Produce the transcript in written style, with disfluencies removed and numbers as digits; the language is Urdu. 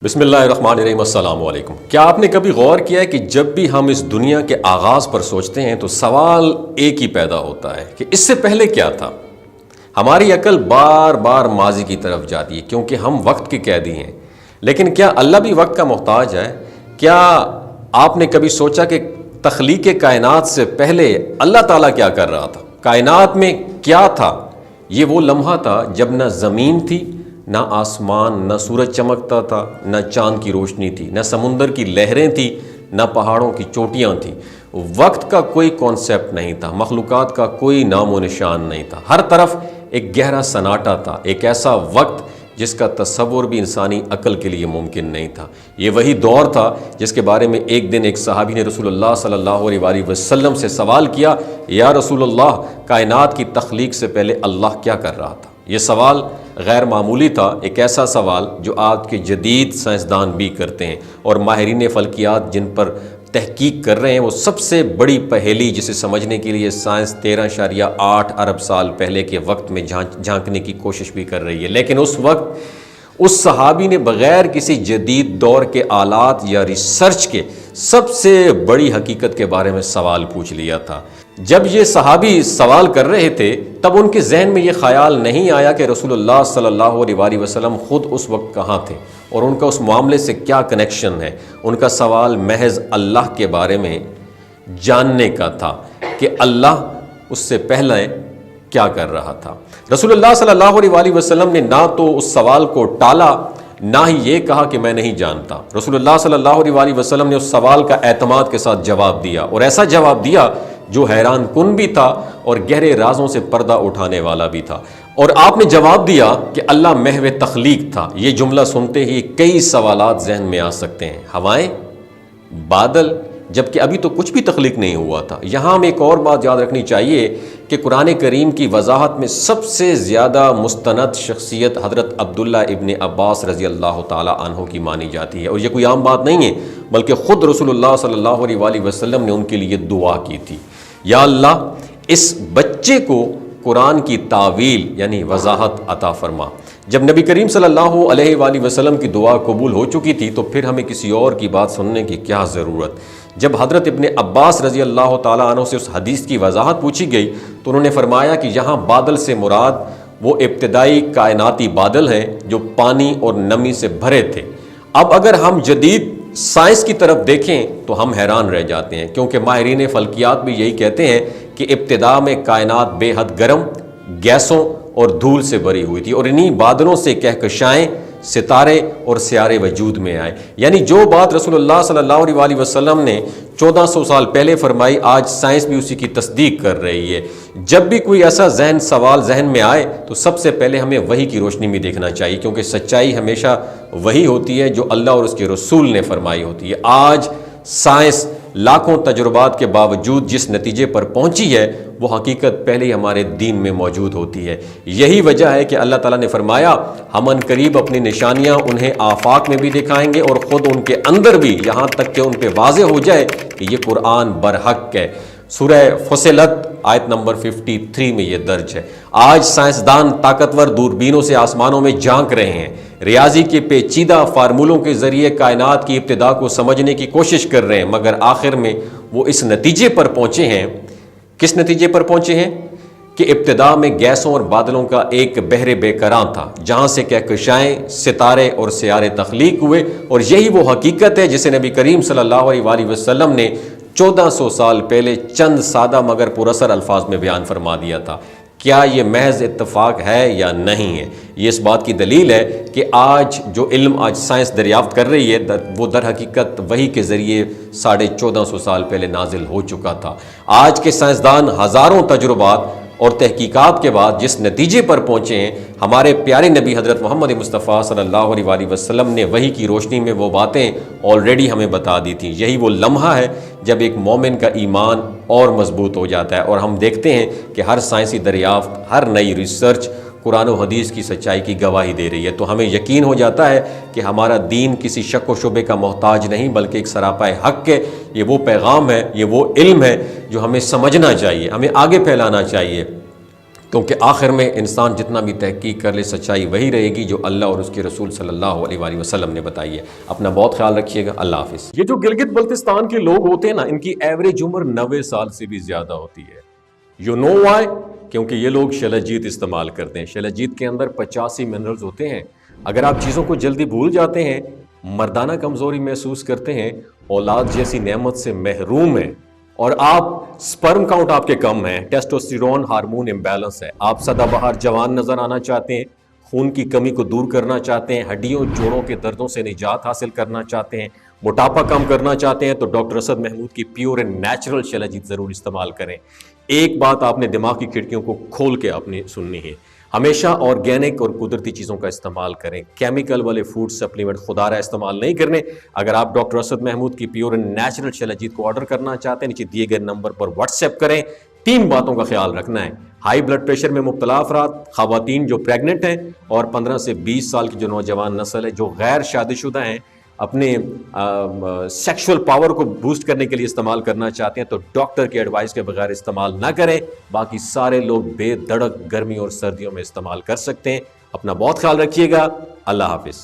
بسم اللہ الرحمن الرحیم۔ السلام علیکم۔ کیا آپ نے کبھی غور کیا ہے کہ جب بھی ہم اس دنیا کے آغاز پر سوچتے ہیں تو سوال ایک ہی پیدا ہوتا ہے کہ اس سے پہلے کیا تھا؟ ہماری عقل بار بار ماضی کی طرف جاتی ہے کیونکہ ہم وقت کے قیدی ہیں، لیکن کیا اللہ بھی وقت کا محتاج ہے؟ کیا آپ نے کبھی سوچا کہ تخلیق کائنات سے پہلے اللہ تعالیٰ کیا کر رہا تھا؟ کائنات میں کیا تھا؟ یہ وہ لمحہ تھا جب نہ زمین تھی، نہ آسمان، نہ سورج چمکتا تھا، نہ چاند کی روشنی تھی، نہ سمندر کی لہریں تھیں، نہ پہاڑوں کی چوٹیاں تھیں۔ وقت کا کوئی کانسیپٹ نہیں تھا، مخلوقات کا کوئی نام و نشان نہیں تھا، ہر طرف ایک گہرا سناٹا تھا، ایک ایسا وقت جس کا تصور بھی انسانی عقل کے لیے ممکن نہیں تھا۔ یہ وہی دور تھا جس کے بارے میں ایک دن ایک صحابی نے رسول اللہ صلی اللہ علیہ وآلہ وسلم سے سوال کیا، یا رسول اللہ، کائنات کی تخلیق سے پہلے اللہ کیا کر رہا تھا؟ یہ سوال غیر معمولی تھا، ایک ایسا سوال جو آج کے جدید سائنسدان بھی کرتے ہیں، اور ماہرین فلکیات جن پر تحقیق کر رہے ہیں وہ سب سے بڑی پہیلی جسے سمجھنے کے لیے سائنس 13.8 ارب سال پہلے کے وقت میں جھانکنے کی کوشش بھی کر رہی ہے۔ لیکن اس وقت اس صحابی نے بغیر کسی جدید دور کے آلات یا ریسرچ کے سب سے بڑی حقیقت کے بارے میں سوال پوچھ لیا تھا۔ جب یہ صحابی سوال کر رہے تھے تب ان کے ذہن میں یہ خیال نہیں آیا کہ رسول اللہ صلی اللہ علیہ وآلہ وسلم خود اس وقت کہاں تھے اور ان کا اس معاملے سے کیا کنیکشن ہے۔ ان کا سوال محض اللہ کے بارے میں جاننے کا تھا کہ اللہ اس سے پہلے کیا کر رہا تھا۔ رسول اللہ صلی اللہ علیہ وآلہ وسلم نے نہ تو اس سوال کو ٹالا، نہ ہی یہ کہا کہ میں نہیں جانتا۔ رسول اللہ صلی اللہ علیہ وآلہ وسلم نے اس سوال کا اعتماد کے ساتھ جواب دیا، اور ایسا جواب دیا جو حیران کن بھی تھا اور گہرے رازوں سے پردہ اٹھانے والا بھی تھا۔ اور آپ نے جواب دیا کہ اللہ محو تخلیق تھا۔ یہ جملہ سنتے ہی کئی سوالات ذہن میں آ سکتے ہیں۔ ہوائیں، بادل، جبکہ ابھی تو کچھ بھی تخلیق نہیں ہوا تھا۔ یہاں ہمیں ایک اور بات یاد رکھنی چاہیے کہ قرآن کریم کی وضاحت میں سب سے زیادہ مستند شخصیت حضرت عبداللہ ابن عباس رضی اللہ تعالی عنہ کی مانی جاتی ہے، اور یہ کوئی عام بات نہیں ہے، بلکہ خود رسول اللہ صلی اللہ علیہ وآلہ وسلم نے ان کے لیے دعا کی تھی، یا اللہ اس بچے کو قرآن کی تعویل یعنی وضاحت عطا فرما۔ جب نبی کریم صلی اللہ علیہ وآلہ وسلم کی دعا قبول ہو چکی تھی تو پھر ہمیں کسی اور کی بات سننے کی کیا ضرورت؟ جب حضرت ابن عباس رضی اللہ تعالیٰ عنہ سے اس حدیث کی وضاحت پوچھی گئی تو انہوں نے فرمایا کہ یہاں بادل سے مراد وہ ابتدائی کائناتی بادل ہیں جو پانی اور نمی سے بھرے تھے۔ اب اگر ہم جدید سائنس کی طرف دیکھیں تو ہم حیران رہ جاتے ہیں، کیونکہ ماہرین فلکیات بھی یہی کہتے ہیں کہ ابتدا میں کائنات بے حد گرم، گیسوں اور دھول سے بھری ہوئی تھی، اور انہی بادلوں سے کہکشائیں، ستارے اور سیارے وجود میں آئے۔ یعنی جو بات رسول اللہ صلی اللہ علیہ وآلہ وسلم نے 1400 سال پہلے فرمائی، آج سائنس بھی اسی کی تصدیق کر رہی ہے۔ جب بھی کوئی ایسا سوال ذہن میں آئے تو سب سے پہلے ہمیں وحی کی روشنی میں دیکھنا چاہیے، کیونکہ سچائی ہمیشہ وہی ہوتی ہے جو اللہ اور اس کے رسول نے فرمائی ہوتی ہے۔ آج سائنس لاکھوں تجربات کے باوجود جس نتیجے پر پہنچی ہے وہ حقیقت پہلے ہی ہمارے دین میں موجود ہوتی ہے۔ یہی وجہ ہے کہ اللہ تعالیٰ نے فرمایا، ہم ان قریب اپنی نشانیاں انہیں آفاق میں بھی دکھائیں گے اور خود ان کے اندر بھی، یہاں تک کہ ان پہ واضح ہو جائے کہ یہ قرآن برحق ہے۔ سورہ فصلت آیت نمبر 53 میں یہ درج ہے۔ آج سائنسدان طاقتور دوربینوں سے آسمانوں میں جھانک رہے ہیں، ریاضی کے پیچیدہ فارمولوں کے ذریعے کائنات کی ابتدا کو سمجھنے کی کوشش کر رہے ہیں، مگر آخر میں وہ اس نتیجے پر پہنچے ہیں۔ کس نتیجے پر پہنچے ہیں؟ کہ ابتدا میں گیسوں اور بادلوں کا ایک بحر بے کراں تھا، جہاں سے کہکشائیں، ستارے اور سیارے تخلیق ہوئے، اور یہی وہ حقیقت ہے جسے نبی کریم صلی اللہ علیہ وآلہ وسلم نے 1400 سال پہلے چند سادہ مگر پراثر الفاظ میں بیان فرما دیا تھا۔ کیا یہ محض اتفاق ہے یا نہیں ہے؟ یہ اس بات کی دلیل ہے کہ آج جو علم سائنس دریافت کر رہی ہے وہ در حقیقت وحی کے ذریعے 1450 سال پہلے نازل ہو چکا تھا۔ آج کے سائنسدان ہزاروں تجربات اور تحقیقات کے بعد جس نتیجے پر پہنچے ہیں، ہمارے پیارے نبی حضرت محمد مصطفیٰ صلی اللہ علیہ وآلہ وسلم نے وحی کی روشنی میں وہ باتیں آلریڈی ہمیں بتا دی تھیں۔ یہی وہ لمحہ ہے جب ایک مومن کا ایمان اور مضبوط ہو جاتا ہے، اور ہم دیکھتے ہیں کہ ہر سائنسی دریافت، ہر نئی ریسرچ قرآن و حدیث کی سچائی کی گواہی دے رہی ہے، تو ہمیں یقین ہو جاتا ہے کہ ہمارا دین کسی شک و شبے کا محتاج نہیں، بلکہ ایک سراپا حق ہے۔ یہ وہ پیغام ہے، یہ وہ علم ہے جو ہمیں سمجھنا چاہیے، ہمیں آگے پھیلانا چاہیے۔ کیونکہ آخر میں انسان جتنا بھی تحقیق کر لے سچائی وہی رہے گی جو اللہ اور اس کے رسول صلی اللہ علیہ وآلہ وسلم نے بتائی ہے۔ اپنا بہت خیال رکھیے گا، اللہ حافظ۔ یہ جو گلگت بلتستان کے لوگ ہوتے ہیں نا، ان کی ایوریج عمر 90 سال سے بھی زیادہ ہوتی ہے۔ You know why? کیونکہ یہ لوگ شلجیت استعمال کرتے ہیں۔ شلجیت کے اندر 85 منرلز ہوتے ہیں۔ اگر آپ چیزوں کو جلدی بھول جاتے ہیں، مردانہ کمزوری محسوس کرتے ہیں، اولاد جیسی نعمت سے محروم ہیں، اور آپ سپرم کاؤنٹ آپ کے کم ہیں، ٹیسٹوسٹیرون ہارمون امبیلنس ہے، آپ سدا بہار جوان نظر آنا چاہتے ہیں، خون کی کمی کو دور کرنا چاہتے ہیں، ہڈیوں جوڑوں کے دردوں سے نجات حاصل کرنا چاہتے ہیں، موٹاپا کم کرنا چاہتے ہیں، تو ڈاکٹر اسد محمود کی پیور اینڈ نیچرل شلجیت ضرور استعمال کریں۔ ایک بات آپ نے دماغ کی کھڑکیوں کو کھول کے اپنی سننی ہے، ہمیشہ آرگینک اور قدرتی چیزوں کا استعمال کریں، کیمیکل والے فوڈ سپلیمنٹ خدا رہا استعمال نہیں کرنے۔ اگر آپ ڈاکٹر اسد محمود کی پیور اینڈ نیچرل شلجیت کو آرڈر کرنا چاہتے ہیں، نیچے دیے گئے نمبر پر واٹس ایپ کریں۔ 3 باتوں کا خیال رکھنا ہے: ہائی بلڈ پریشر میں مبتلا افراد، خواتین جو پریگننٹ ہیں، اور 15 سے 20 سال کی جو نوجوان نسل ہے جو غیر شادی شدہ ہیں، اپنے سیکشول پاور کو بوسٹ کرنے کے لیے استعمال کرنا چاہتے ہیں، تو ڈاکٹر کی ایڈوائس کے بغیر استعمال نہ کریں۔ باقی سارے لوگ بے دھڑک گرمی اور سردیوں میں استعمال کر سکتے ہیں۔ اپنا بہت خیال رکھیے گا، اللہ حافظ۔